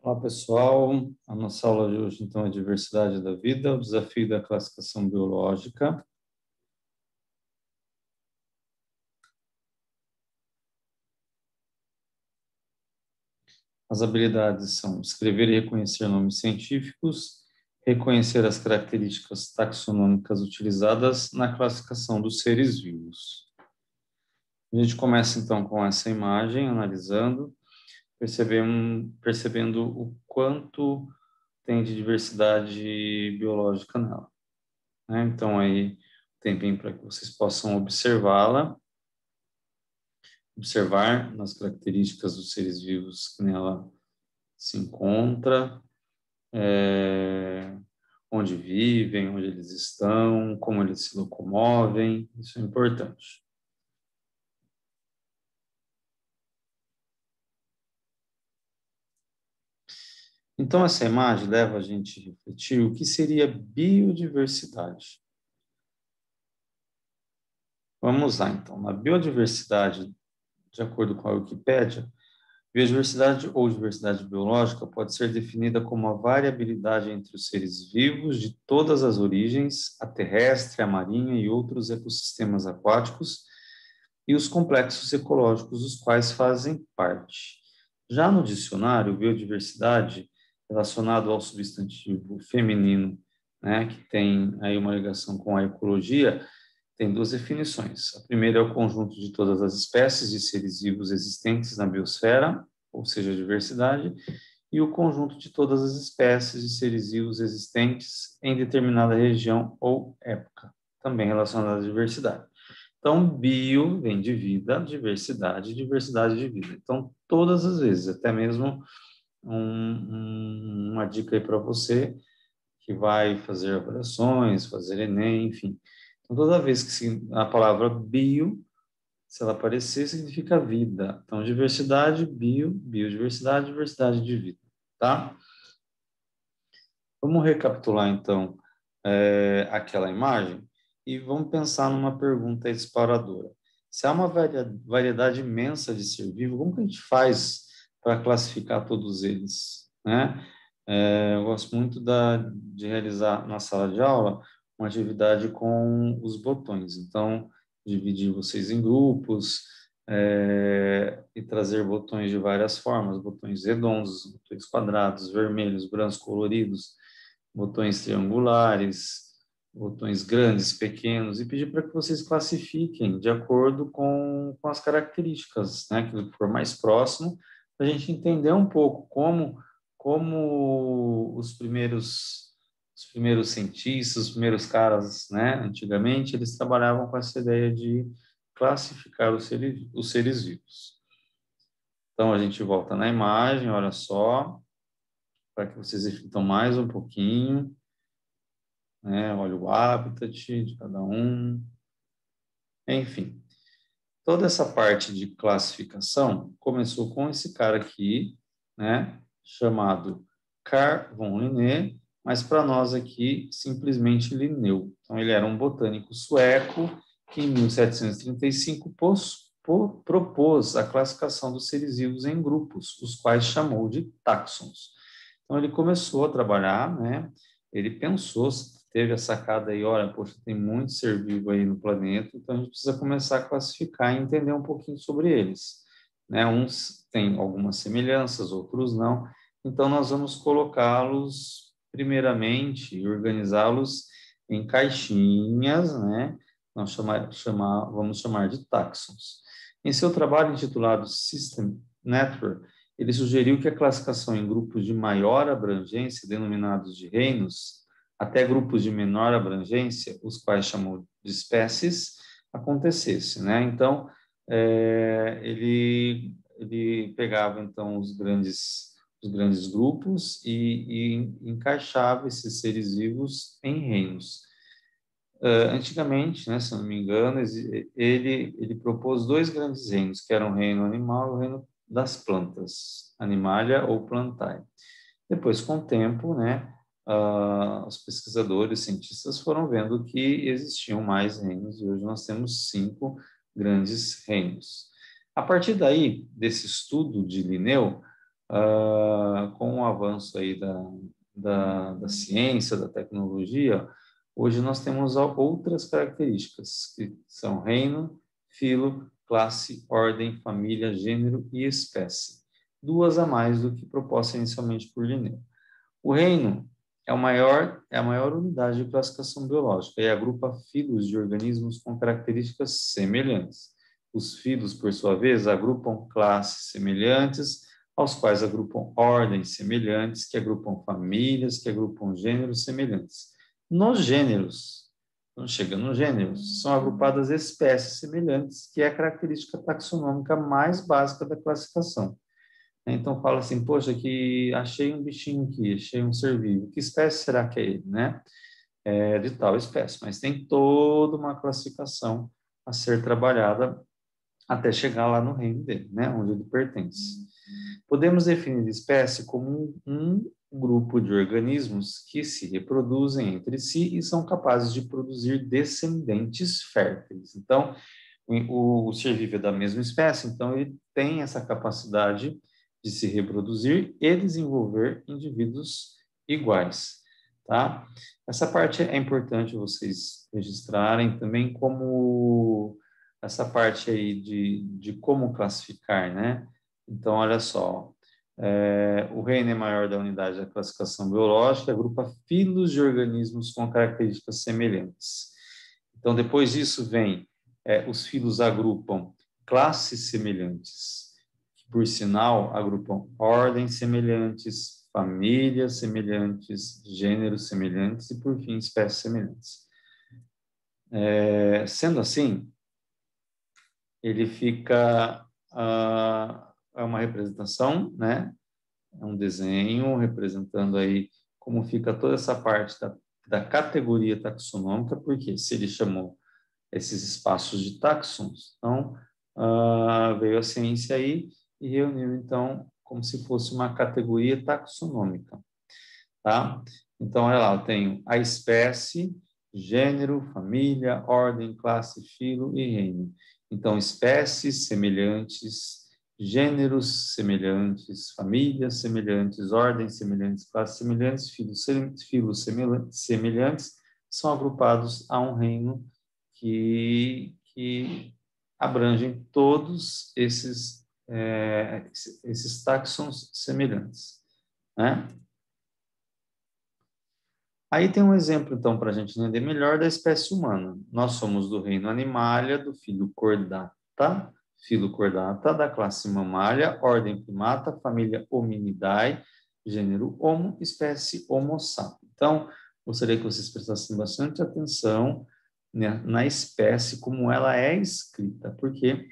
Olá, pessoal. A nossa aula de hoje, então, é Diversidade da Vida, o desafio da classificação biológica. As habilidades são escrever e reconhecer nomes científicos, reconhecer as características taxonômicas utilizadas na classificação dos seres vivos. A gente começa, então, com essa imagem, analisando, percebendo o quanto tem de diversidade biológica nela, né? Então, aí, tempinho para que vocês possam observar nas características dos seres vivos que nela se encontra, onde vivem, onde eles estão, como eles se locomovem, isso é importante. Então, essa imagem leva a gente a refletir o que seria biodiversidade. Vamos lá, então. Na biodiversidade, de acordo com a Wikipédia, biodiversidade ou diversidade biológica pode ser definida como a variabilidade entre os seres vivos de todas as origens, a terrestre, a marinha e outros ecossistemas aquáticos, e os complexos ecológicos dos quais fazem parte. Já no dicionário, biodiversidade, relacionado ao substantivo feminino, né, que tem aí uma ligação com a ecologia, tem duas definições. A primeira é o conjunto de todas as espécies de seres vivos existentes na biosfera, ou seja, a diversidade, e o conjunto de todas as espécies de seres vivos existentes em determinada região ou época, também relacionada à diversidade. Então, bio vem de vida, diversidade, diversidade de vida. Então, todas as vezes, até mesmo uma dica aí para você que vai fazer avaliações, fazer Enem, enfim. Então, toda vez que a palavra bio, se ela aparecer, significa vida. Então, diversidade, biodiversidade, diversidade de vida, tá? Vamos recapitular, então, aquela imagem e vamos pensar numa pergunta exploradora. Se há uma variedade imensa de ser vivo, como que a gente faz para classificar todos eles, né? Eu gosto muito de realizar na sala de aula uma atividade com os botões. Então, dividir vocês em grupos e trazer botões de várias formas, botões redondos, botões quadrados, vermelhos, brancos, coloridos, botões triangulares, botões grandes, pequenos, e pedir para que vocês classifiquem de acordo com as características, né, aquilo que for mais próximo, para a gente entender um pouco como os primeiros cientistas, os primeiros caras, né, antigamente, eles trabalhavam com essa ideia de classificar os seres vivos. Então, a gente volta na imagem, olha só, para que vocês reflitam mais um pouquinho, né? Olha o habitat de cada um, enfim. Toda essa parte de classificação começou com esse cara aqui, né? Chamado Carl von Linné, mas para nós aqui, simplesmente Linneu. Então, ele era um botânico sueco que, em 1735, propôs a classificação dos seres vivos em grupos, os quais chamou de táxons. Então, ele começou a trabalhar, né? Ele pensou, teve a sacada aí, olha, poxa, tem muito ser vivo aí no planeta, então a gente precisa começar a classificar e entender um pouquinho sobre eles, né? Uns têm algumas semelhanças, outros não. Então, nós vamos colocá-los, primeiramente, e organizá-los em caixinhas, né? Nós vamos chamar de táxons. Em seu trabalho intitulado System Network, ele sugeriu que a classificação em grupos de maior abrangência, denominados de reinos, até grupos de menor abrangência, os quais chamou de espécies, acontecesse, né? Então, ele pegava, então, os grandes grupos e encaixava esses seres vivos em reinos. Antigamente, né, se não me engano, ele propôs dois grandes reinos, que eram o reino animal e o reino das plantas, animalia ou plantae. Depois, com o tempo, né, os pesquisadores, cientistas foram vendo que existiam mais reinos e hoje nós temos 5 grandes reinos. A partir daí, desse estudo de Linneu, com o avanço aí da ciência, da tecnologia, hoje nós temos outras características, que são reino, filo, classe, ordem, família, gênero e espécie. Duas a mais do que proposta inicialmente por Linneu. O reino é a maior unidade de classificação biológica e agrupa filos de organismos com características semelhantes. Os filos, por sua vez, agrupam classes semelhantes, aos quais agrupam ordens semelhantes, que agrupam famílias, que agrupam gêneros semelhantes. Nos gêneros, quando chega nos gêneros, são agrupadas espécies semelhantes, que é a característica taxonômica mais básica da classificação. Então fala assim, poxa, que achei um bichinho aqui, achei um ser vivo. Que espécie será que é ele, né? É de tal espécie, mas tem toda uma classificação a ser trabalhada até chegar lá no reino dele, né? Onde ele pertence. Podemos definir espécie como um grupo de organismos que se reproduzem entre si e são capazes de produzir descendentes férteis. Então, o ser vivo é da mesma espécie, então ele tem essa capacidade de se reproduzir e desenvolver indivíduos iguais, tá? Essa parte é importante vocês registrarem também como essa parte aí de como classificar, né? Então, olha só, o reino é maior da unidade da classificação biológica, agrupa filos de organismos com características semelhantes. Então, depois disso vem, os filos agrupam classes semelhantes, que, por sinal, agrupam ordens semelhantes, famílias semelhantes, gêneros semelhantes e, por fim, espécies semelhantes. Sendo assim, ele fica é uma representação, né? É um desenho representando aí como fica toda essa parte da categoria taxonômica, porque se ele chamou esses espaços de táxons, então veio a ciência aí e reuniu então como se fosse uma categoria taxonômica, tá? Então, olha lá, eu tenho a espécie, gênero, família, ordem, classe, filo e reino. Então, espécies semelhantes, gêneros semelhantes, famílias semelhantes, ordens semelhantes, classes semelhantes, filos semelhantes, são agrupados a um reino que abrangem todos esses táxons semelhantes, né? Aí tem um exemplo, então, para a gente entender melhor da espécie humana. Nós somos do reino Animalia, do filo Chordata, da classe Mammalia, ordem Primata, família Hominidae, gênero Homo, espécie Homo sapiens. Então, gostaria que vocês prestassem bastante atenção, né, na espécie, como ela é escrita, porque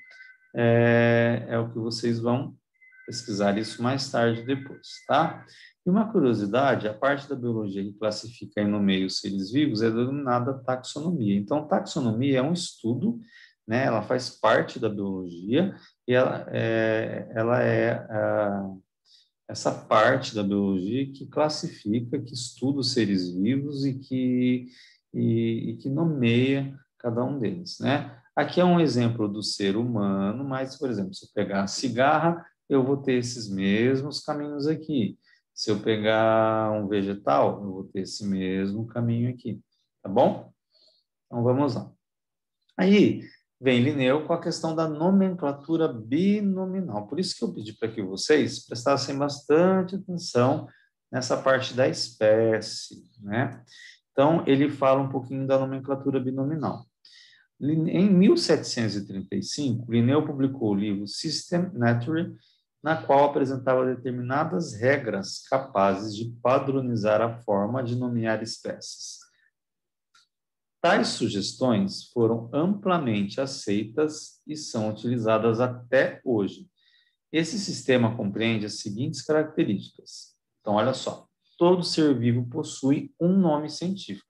é o que vocês vão pesquisar isso mais tarde depois, tá? E uma curiosidade, a parte da biologia que classifica e nomeia os seres vivos é denominada taxonomia. Então, taxonomia é um estudo, né? Ela faz parte da biologia e ela é essa parte da biologia que classifica, que estuda os seres vivos e que nomeia cada um deles, né? Aqui é um exemplo do ser humano, mas, por exemplo, se eu pegar a cigarra, eu vou ter esses mesmos caminhos aqui. Se eu pegar um vegetal, eu vou ter esse mesmo caminho aqui, tá bom? Então, vamos lá. Aí vem Linneu com a questão da nomenclatura binominal. Por isso que eu pedi para que vocês prestassem bastante atenção nessa parte da espécie, né? Então, ele fala um pouquinho da nomenclatura binominal. Em 1735, Linneu publicou o livro System Naturae, na qual apresentava determinadas regras capazes de padronizar a forma de nomear espécies. Tais sugestões foram amplamente aceitas e são utilizadas até hoje. Esse sistema compreende as seguintes características. Então, olha só, todo ser vivo possui um nome científico.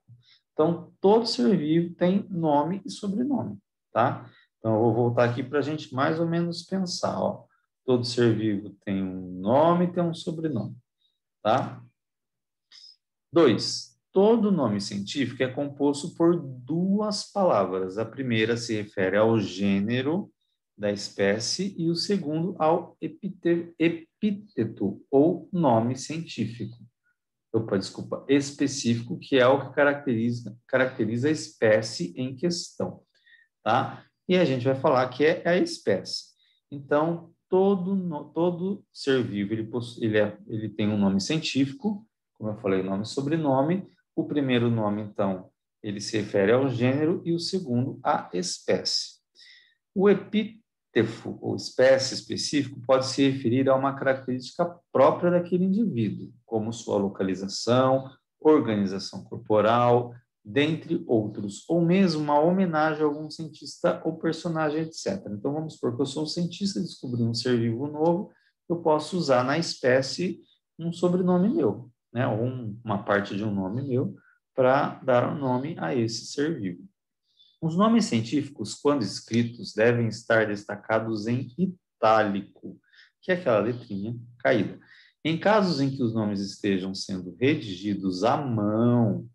Então, todo ser vivo tem nome e sobrenome, tá? Então, eu vou voltar aqui para a gente mais ou menos pensar, ó. Todo ser vivo tem um nome e tem um sobrenome, tá? 2. Todo nome científico é composto por duas palavras. A primeira se refere ao gênero da espécie e o segundo ao epíteto ou nome científico. Opa, desculpa, específico, que é o que caracteriza a espécie em questão, tá? E a gente vai falar que é a espécie. Então, todo ser vivo, ele tem um nome científico, como eu falei, nome e sobrenome. O primeiro nome, então, ele se refere ao gênero e o segundo à espécie. O epíteto, ou espécie específico, pode se referir a uma característica própria daquele indivíduo, como sua localização, organização corporal, dentre outros, ou mesmo uma homenagem a algum cientista ou personagem, etc. Então, vamos supor que eu sou um cientista, descobri um ser vivo novo, eu posso usar na espécie um sobrenome meu, né, ou uma parte de um nome meu, para dar um nome a esse ser vivo. Os nomes científicos, quando escritos, devem estar destacados em itálico, que é aquela letrinha caída. Em casos em que os nomes estejam sendo redigidos à mão,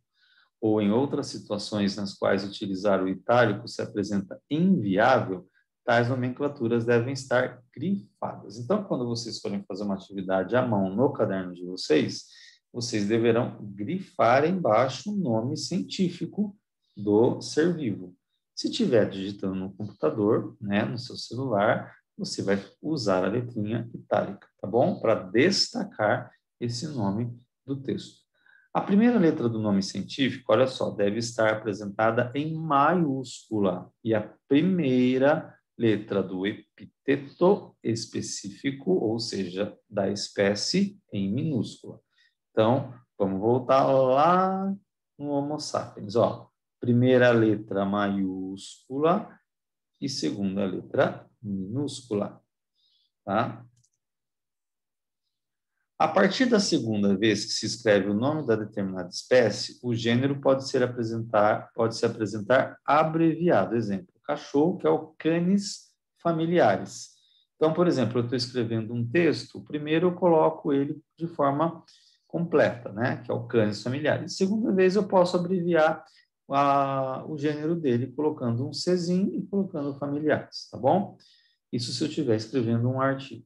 ou em outras situações nas quais utilizar o itálico se apresenta inviável, tais nomenclaturas devem estar grifadas. Então, quando vocês forem fazer uma atividade à mão no caderno de vocês, vocês deverão grifar embaixo o nome científico do ser vivo. Se estiver digitando no computador, né, no seu celular, você vai usar a letrinha itálica, tá bom? Para destacar esse nome do texto. A primeira letra do nome científico, olha só, deve estar apresentada em maiúscula e a primeira letra do epíteto específico, ou seja, da espécie, em minúscula. Então, vamos voltar lá no Homo sapiens. Ó, primeira letra maiúscula e segunda letra minúscula, tá? A partir da segunda vez que se escreve o nome da determinada espécie, o gênero pode se apresentar abreviado. Exemplo, cachorro, que é o Canis familiaris. Então, por exemplo, eu estou escrevendo um texto, primeiro eu coloco ele de forma completa, né, que é o Canis familiaris. Segunda vez eu posso abreviar o gênero dele, colocando um Czinho e colocando familiares, tá bom? Isso se eu estiver escrevendo um artigo.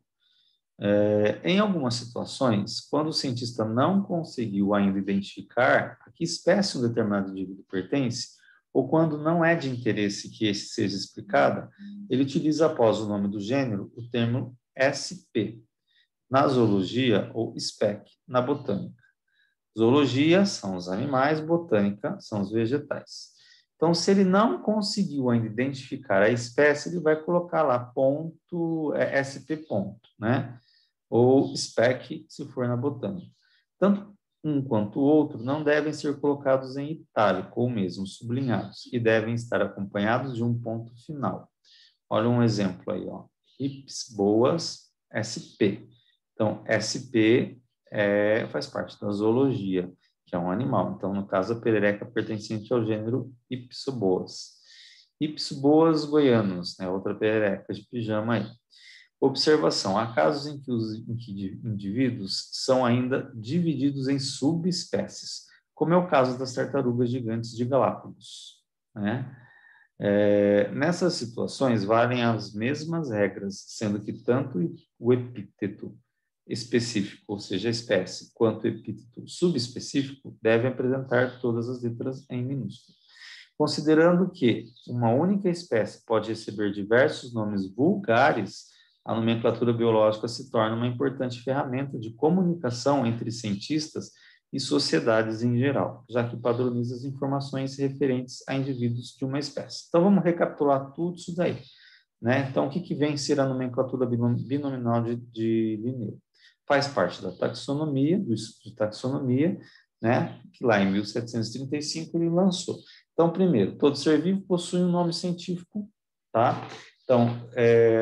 Em algumas situações, quando o cientista não conseguiu ainda identificar a que espécie um determinado indivíduo pertence, ou quando não é de interesse que esse seja explicado, ele utiliza após o nome do gênero o termo SP, na zoologia, ou SPEC, na botânica. Zoologia são os animais, botânica são os vegetais. Então, se ele não conseguiu ainda identificar a espécie, ele vai colocar lá ponto, SP ponto, né? Ou SPEC, se for na botânica. Tanto um quanto o outro não devem ser colocados em itálico ou mesmo sublinhados e devem estar acompanhados de um ponto final. Olha um exemplo aí, ó. Ips boas, SP. Então, SP faz parte da zoologia, que é um animal. Então, no caso, a perereca pertencente ao gênero Ipsoboas. Ipsoboas goianos, né? Outra perereca de pijama aí. Observação: há casos em que indivíduos são ainda divididos em subespécies, como é o caso das tartarugas gigantes de Galápagos, né? Nessas situações, valem as mesmas regras, sendo que tanto o epíteto específico, ou seja, a espécie, quanto o epíteto subespecífico devem apresentar todas as letras em minúsculo. Considerando que uma única espécie pode receber diversos nomes vulgares, a nomenclatura biológica se torna uma importante ferramenta de comunicação entre cientistas e sociedades em geral, já que padroniza as informações referentes a indivíduos de uma espécie. Então, recapitular tudo isso daí, né? Então, o que vem ser a nomenclatura binominal de Linneu? Faz parte da taxonomia, do estudo de taxonomia, né? Que lá em 1735 ele lançou. Então, primeiro, todo ser vivo possui um nome científico, tá? Então,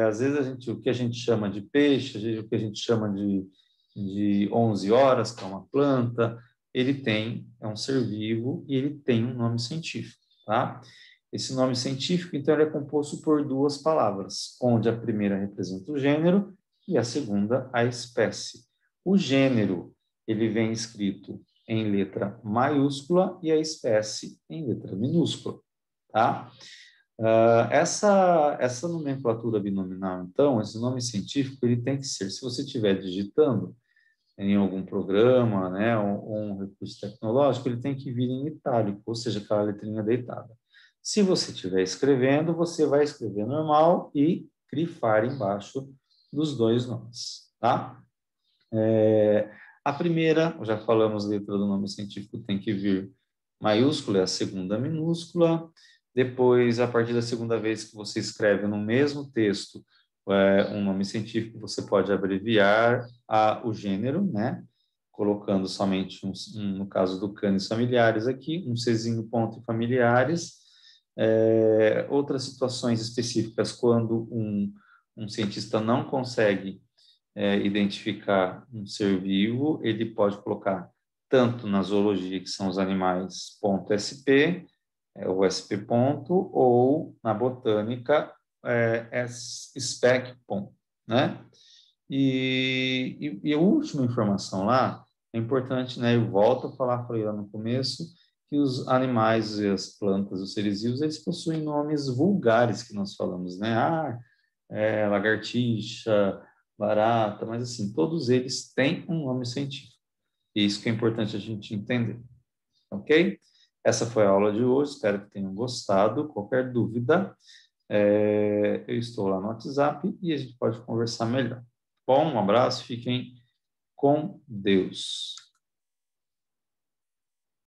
às vezes o que a gente chama de peixe, o que a gente chama de 11 horas, que é uma planta, é um ser vivo e ele tem um nome científico, tá? Esse nome científico, então, ele é composto por duas palavras, onde a primeira representa o gênero e a segunda a espécie. O gênero, ele vem escrito em letra maiúscula e a espécie em letra minúscula, tá? Essa nomenclatura binominal, então, esse nome científico, ele tem que ser, se você estiver digitando em algum programa, né, ou um recurso tecnológico, ele tem que vir em itálico, ou seja, aquela letrinha deitada. Se você estiver escrevendo, você vai escrever normal e grifar embaixo dos dois nomes, tá? A primeira, já falamos, letra do nome científico tem que vir maiúscula, é a segunda minúscula. Depois, a partir da segunda vez que você escreve no mesmo texto um nome científico, você pode abreviar o gênero, né? Colocando somente no caso do canis familiares aqui, um Czinho ponto familiares. Outras situações específicas, quando um cientista não consegue identificar um ser vivo, ele pode colocar tanto na zoologia, que são os animais .sp, o SP ponto, ou na botânica, spec ponto, né? E a última informação lá, é importante, né? Eu volto a falar, falei lá no começo, que os animais e as plantas, os seres vivos, eles possuem nomes vulgares que nós falamos, né? Lagartixa, barata, mas assim, todos eles têm um nome científico. E isso que é importante a gente entender, ok? Essa foi a aula de hoje, espero que tenham gostado. Qualquer dúvida, eu estou lá no WhatsApp e a gente pode conversar melhor. Bom, um abraço, fiquem com Deus.